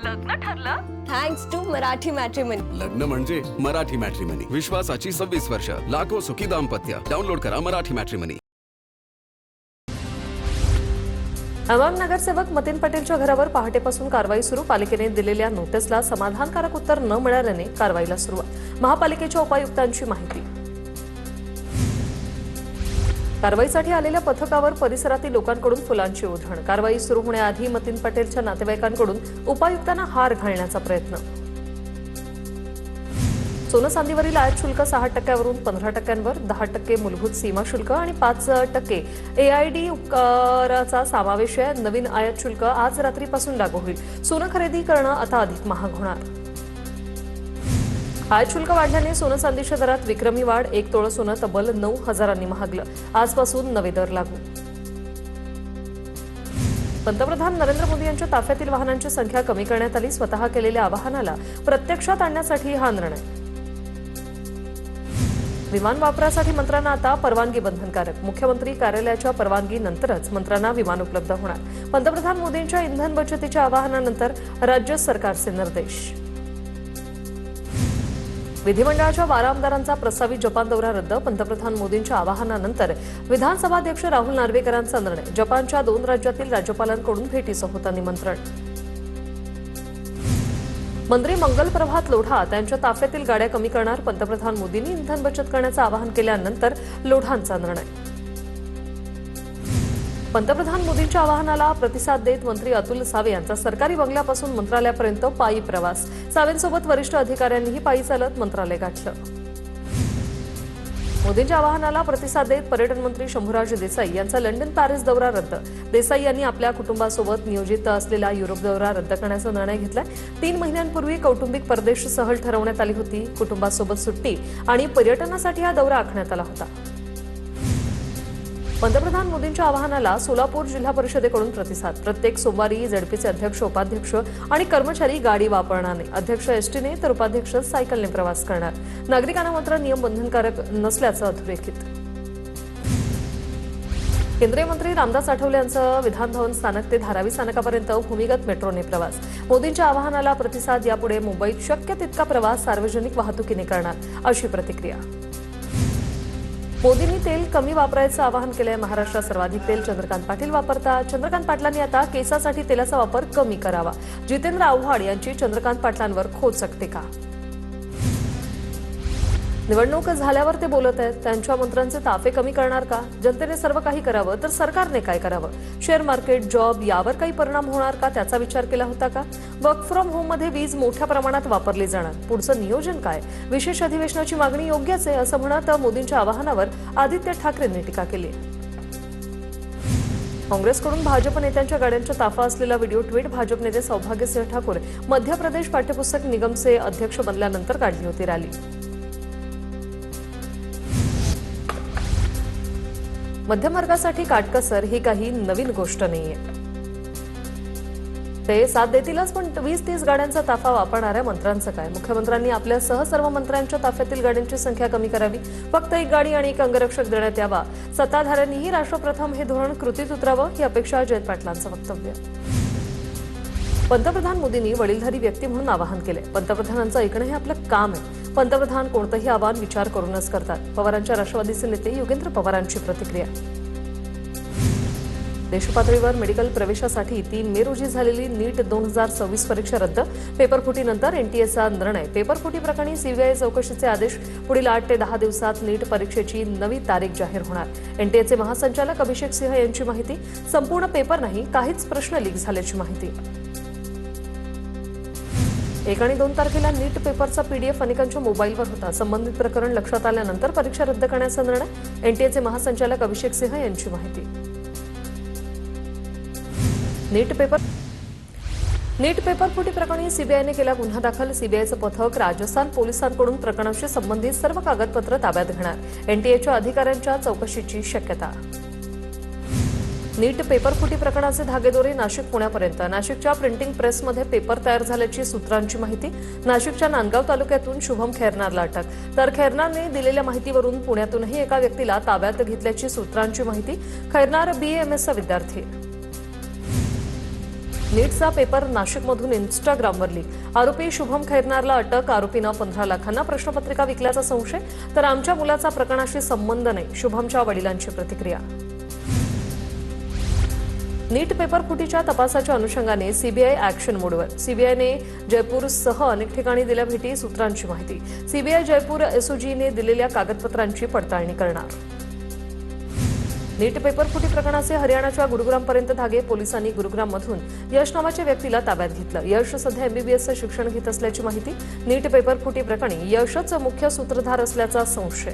लग्न ठरलं? Thanks to Marathi matrimony. लग्न म्हणजे मराठी मॅट्रिमनी. विश्वासाची 26 वर्ष. लाखो सुखी दाम्पत्य. डाउनलोड करा मराठी मॅट्रिमनी. आवाम नगरसेवक मतीन पटेलच्या घरावर पहाटेपासून कारवाई सुरू. पालिकेने दिलेल्या नोटीसला समाधानकारक उत्तर न मिळाल्याने कारवाईला सुरुवात. महापालिकेच्या उपायुक्तांची माहिती. कारवाईसाठी आलेल्या पथकावर परिसरातील लोकांकडून फुलांची उधळण. कारवाई सुरू होण्याआधी मतीन पटेलच्या नातेवाईकांकडून उपायुक्तांना हार घालण्याचा प्रयत्न. सोनं चांदीवरील आयात शुल्क 6% 15%वर, 10% मूलभूत सीमा शुल्क आणि 5% AID उपकराचा समावेश आहे. नवीन आयात शुल्क आज रात्रीपासून लागू होईल. सोनं खरेदी करणं आता अधिक महाग होणार. आयात शुल्क वाढल्याने सोनं चांदीच्या दरात विक्रमी वाढ. 1 तोळं सोनं तब्बल 9,000 महागलं. आजपासून नवे दर लागू. पंतप्रधान नरेंद्र मोदी यांच्या ताफ्यातील वाहनांची संख्या कमी करण्यात आली. स्वतः केलेल्या आवाहनाला प्रत्यक्षात आणण्यासाठी हा निर्णय. विमान वापरासाठी मंत्र्यांना आता परवानगी बंधनकारक. मुख्यमंत्री कार्यालयाच्या परवानगीनंतरच मंत्र्यांना विमान उपलब्ध होणार. पंतप्रधान मोदींच्या इंधन बचतीच्या आवाहनानंतर राज्य सरकारचे निर्देश. विधिमंडळाच्या 12 आमदारांचा प्रस्तावित जपान दौरा रद्द. पंतप्रधान मोदींच्या आवाहनानंतर विधानसभा अध्यक्ष राहुल नार्वेकरांचा निर्णय. जपानच्या 2 राज्यातील राज्यपालांकडून भेटीचं होतं निमंत्रण. मंत्री मंगल प्रभात लोढा त्यांच्या ताफ्यातील गाड्या कमी करणार. पंतप्रधान मोदींनी इंधन बचत करण्याचं आवाहन केल्यानंतर लोढांचा निर्णय. पंतप्रधान मोदींच्या आवाहनाला प्रतिसाद देत मंत्री अतुल सावे यांचा सरकारी बंगल्यापासून मंत्रालयापर्यंत पायी प्रवास. सावेंसोबत वरिष्ठ अधिकाऱ्यांनीही पायी चालत मंत्रालय गाठलं. मोदींच्या आवाहनाला प्रतिसाद देत पर्यटन मंत्री शंभूराज देसाई यांचा लंडन पॅरिस दौरा रद्द. देसाई यांनी आपल्या कुटुंबासोबत नियोजित असलेला युरोप दौरा रद्द करण्याचा निर्णय घेतलाय. 3 महिन्यांपूर्वी कौटुंबिक परदेश सहल ठरवण्यात आली होती. कुटुंबासोबत सुट्टी आणि पर्यटनासाठी हा दौरा आखण्यात आला होता. पंतप्रधान मोदींच्या आवाहनाला सोलापूर जिल्हा परिषदेकडून प्रतिसाद. प्रत्येक सोमवारी झेडपीचे अध्यक्ष, उपाध्यक्ष आणि कर्मचारी गाडी वापरणार नाही. अध्यक्ष एसटीने तर उपाध्यक्ष सायकलने प्रवास करणार. नागरिकांना मात्र नियम बंधनकारक नसल्याचं अधोरेखित. केंद्रीय मंत्री रामदास आठवले यांचं विधान भवन स्थानक ते धारावी स्थानकापर्यंत भूमिगत मेट्रोने प्रवास. मोदींच्या आवाहनाला प्रतिसाद. यापुढे मुंबईत शक्य तितका प्रवास सार्वजनिक वाहतुकीने करणार, अशी प्रतिक्रिया. मोदींनी तेल कमी वापरायचं आवाहन केलंय. महाराष्ट्रात सर्वाधिक तेल चंद्रकांत पाटील वापरतात. चंद्रकांत पाटलांनी आता केसासाठी तेलाचा वापर कमी करावा. जितेंद्र आव्हाड यांची चंद्रकांत पाटलांवर खोचक टीका. निवडणूक झाल्यावर ते बोलत आहेत. त्यांच्या मंत्र्यांचे ताफे कमी करणार का? जनतेने सर्व काही करावं तर सरकारने काय करावं? शेअर मार्केट, जॉब यावर काही परिणाम होणार का? त्याचा विचार केला होता का? वर्क फ्रॉम होम मध्ये वीज मोठ्या प्रमाणात वापरली जाणार. पुढचं नियोजन काय? विशेष अधिवेशनाची मागणी योग्यच आहे असं म्हणत मोदींच्या आवाहनावर आदित्य ठाकरेंनी टीका केली. काँग्रेसकडून भाजप नेत्यांच्या गाड्यांच्या ताफा असलेला व्हिडिओ ट्विट. भाजप नेते सौभाग्यसिंह ठाकूर मध्य प्रदेश पाठ्यपुस्तक निगमचे अध्यक्ष बनल्यानंतर काढली होती रॅली. मध्यमवर्गासाठी काटकसर ही काही नवीन गोष्ट नाहीये. ते साथ देतीलच, पण 20-30 गाड्यांचा ताफा वापरणाऱ्या मंत्र्यांचं काय? मुख्यमंत्र्यांनी आपल्यासह सर्व मंत्र्यांच्या ताफ्यातील गाड्यांची संख्या कमी करावी. फक्त 1 गाडी आणि 1 अंगरक्षक देण्यात यावा. सत्ताधाऱ्यांनीही राष्ट्रप्रथम हे धोरण कृतीत उतरावं, ही अपेक्षा जयंत पाटलांचं वक्तव्य. पंतप्रधान मोदींनी वडीलधारी व्यक्ती म्हणून आवाहन केलंय. पंतप्रधानांचं ऐकणं हे आपलं काम आहे. पंतप्रधान कोणतंही आवाहन विचार करूनच करतात. पवारांच्या राष्ट्रवादीचे नेते योगेंद्र पवारांची प्रतिक्रिया. देशपातळीवर मेडिकल प्रवेशासाठी 3 मे रोजी झालेली नीट 2026 परीक्षा रद्द. पेपरफुटीनंतर एनटीएचा निर्णय. पेपरफुटी प्रकरणी सीबीआय चौकशीचे आदेश. पुढील 8 ते 10 दिवसात नीट परीक्षेची नवी तारीख जाहीर होणार. एनटीएचे महासंचालक अभिषेक सिंह यांची माहिती. संपूर्ण पेपर नाही, काहीच प्रश्न लीक झाल्याची माहिती. 1 आणि 2 तारखेला नीट पेपरचा PDF अनेकांच्या मोबाईलवर होता. संबंधित प्रकरण लक्षात आल्यानंतर परीक्षा रद्द करण्याचा निर्णय. एनटीएचे महासंचालक अभिषेक सिंह यांची माहिती. नीट पेपर फुटी प्रकरणी सीबीआयने केला गुन्हा दाखल. सीबीआयचं पथक राजस्थान पोलिसांकडून प्रकरणाशी संबंधित सर्व कागदपत्र ताब्यात घेणार. एनटीएच्या अधिकाऱ्यांच्या चौकशीची शक्यता. नीट पेपरफुटी प्रकरणाचे धागेदोरे नाशिक पुण्यापर्यंत. नाशिकच्या प्रिंटिंग प्रेसमध्ये पेपर तयार झाल्याची सूत्रांची माहिती. नाशिकच्या नांदगाव तालुक्यातून शुभम खैरनारला अटक. तर खैरनारने दिलेल्या माहितीवरून पुण्यातूनही एका व्यक्तीला ताब्यात घेतल्याची सूत्रांची माहिती. खैरनार BAMSचा विद्यार्थी. नीटचा पेपर नाशिकमधून इंस्टाग्रामवर लीक. आरोपी शुभम खैरनारला अटक. आरोपीनं 15 लाखांना प्रश्नपत्रिका विकल्याचा संशय. तर आमच्या मुलाचा प्रकरणाशी संबंध नाही, शुभमच्या वडिलांची प्रतिक्रिया. नीट पेपर फुटीच्या तपासाच्या अनुषंगाने सीबीआय ऍक्शन मोडवर. सीबीआयने जयपूरसह अनेक ठिकाणी दिल्या भेटी. सूत्रांची माहिती. सीबीआय जयपूर एसओजीने दिलेल्या कागदपत्रांची पडताळणी करणार. नीट पेपर फुटी प्रकरणाचे हरियाणाच्या गुरुग्रामपर्यंत धागे. पोलिसांनी गुरुग्राममधून यश नावाच्या व्यक्तीला ताब्यात घेतलं. यश सध्या एमबीबीएसचं शिक्षण घेत असल्याची माहिती. नीट पेपर फुटी प्रकरणी यशच मुख्य सूत्रधार असल्याचा संशय.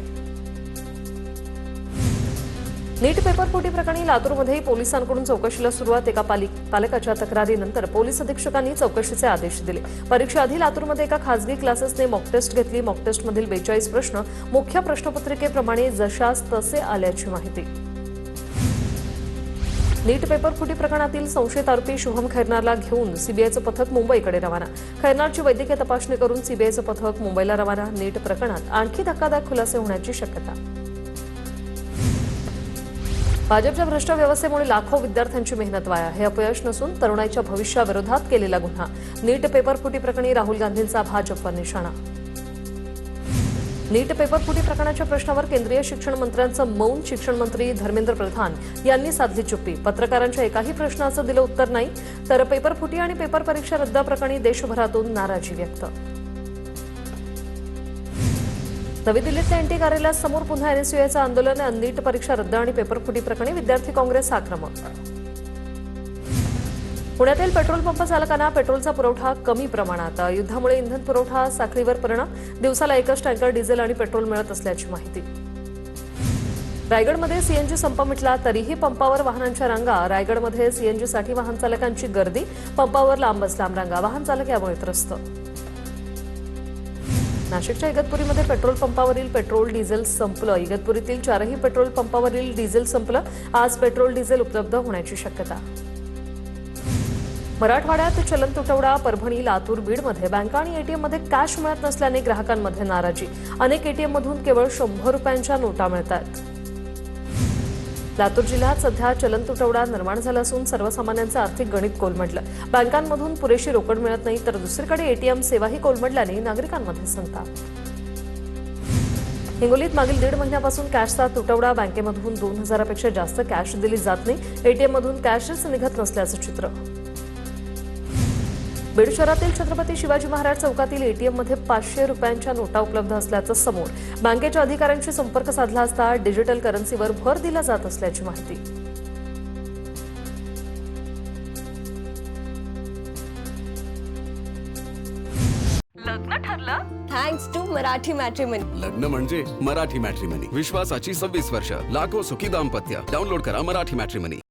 नीट पेपर फुटी प्रकरणी लातूरमध्येही पोलिसांकडून चौकशीला सुरुवात. एका पालकाच्या तक्रारीनंतर पोलीस अधीक्षकांनी चौकशीचे आदेश दिले. परीक्षेआधी लातूरमध्ये एका खासगी क्लासेसने मॉक टेस्ट घेतली. मॉक टेस्टमधील 42 प्रश्न मुख्य प्रश्नपत्रिकेप्रमाणे जशास तसे आल्याची माहिती. नीट पेपर फुटी प्रकरणातील संशयित आरोपी शुभम खैरनारला घेऊन सीबीआयचं पथक मुंबईकडे रवाना. खैरनारची वैद्यकीय तपासणी करून सीबीआयचं पथक मुंबईला रवाना. नीट प्रकरणात आणखी धक्कादायक खुलासे होण्याची शक्यता. भाजपच्या भ्रष्ट व्यवस्थेमुळे लाखो विद्यार्थ्यांची मेहनत वाया. हे अपयश नसून तरुणाईच्या भविष्याविरोधात केलेला गुन्हा. नीट पेपर फुटी प्रकरणी राहुल गांधींचा भाजपवर निशाणा. नीट पेपर फुटी प्रकरणाच्या प्रश्नावर केंद्रीय शिक्षण मंत्र्यांचं मौन. शिक्षण मंत्री धर्मेंद्र प्रधान यांनी साधली चुप्पी. पत्रकारांच्या एकाही प्रश्नाचं दिलं उत्तर नाही. तर पेपर फुटी आणि पेपर परीक्षा रद्द प्रकरणी देशभरातून नाराजी व्यक्त. नवी दिल्लीतल्या एनटी कार्यालयासमोर पुन्हा एनएसयूआयचं आंदोलन. नीट परीक्षा रद्द आणि पेपर फुटी प्रकरणी विद्यार्थी काँग्रेस आक्रमक. पुण्यातील पेट्रोल पंप चालकांना पेट्रोलचा पुरवठा कमी प्रमाणात. युद्धामुळे इंधन पुरवठा साखळीवर परिणाम. दिवसाला एकच टँकर डिझेल आणि पेट्रोल मिळत असल्याची माहिती. रायगडमध्ये सीएनजी संप मिटला. तरीही पंपावर वाहनांच्या रांगा. रायगडमध्ये सीएनजीसाठी वाहन चालकांची गर्दी. पंपावर लांबच लांब रांगा. वाहन चालक यामुळे त्रस्त. नाशिकच्या इगतपुरीमध्ये पेट्रोल पंपावरील पेट्रोल डिझेल संपलं. इगतपुरीतील 4ही पेट्रोल पंपावरील डिझेल संपलं. आज पेट्रोल डिझेल उपलब्ध होण्याची शक्यता. मराठवाड्यात चलन तुटवडा. परभणी, लातूर, बीडमध्ये बँका आणि एटीएममध्ये कॅश मिळत नसल्याने ग्राहकांमध्ये नाराजी. अनेक एटीएममधून केवळ 100 रुपयांच्या नोटा मिळतात. लातूर जिल्ह्यात सध्या चलन तुटवडा निर्माण झाला असून सर्वसामान्यांचं आर्थिक गणित कोलमडलं. बँकांमधून पुरेशी रोकड मिळत नाही, तर दुसरीकडे एटीएम सेवाही कोलमडल्याने नागरिकांमध्ये संताप. हिंगोलीत मागील 1.5 महिन्यापासून कॅशचा तुटवडा. बँकेमधून 2000पेक्षा जास्त कॅश दिली जात नाही. एटीएममधून कॅशच निघत नसल्याचं चित्र. बीड शहरातील छत्रपती शिवाजी महाराज चौकातील एटीएममध्ये 500 रुपयांच्या नोटा उपलब्ध असल्याचं समोर. बँकेच्या अधिकाऱ्यांशी संपर्क साधला असता डिजिटल करन्सीवर भर दिला जात असल्याची माहिती. लग्न ठरलं थँक्स टू मराठी मॅट्रिमनी. लग्न म्हणजे मराठी मॅट्रिमनी. विश्वासाची 26 वर्ष. लाखो सुखी दाम्पत्य. डाउनलोड करा मराठी मॅट्रिमनी.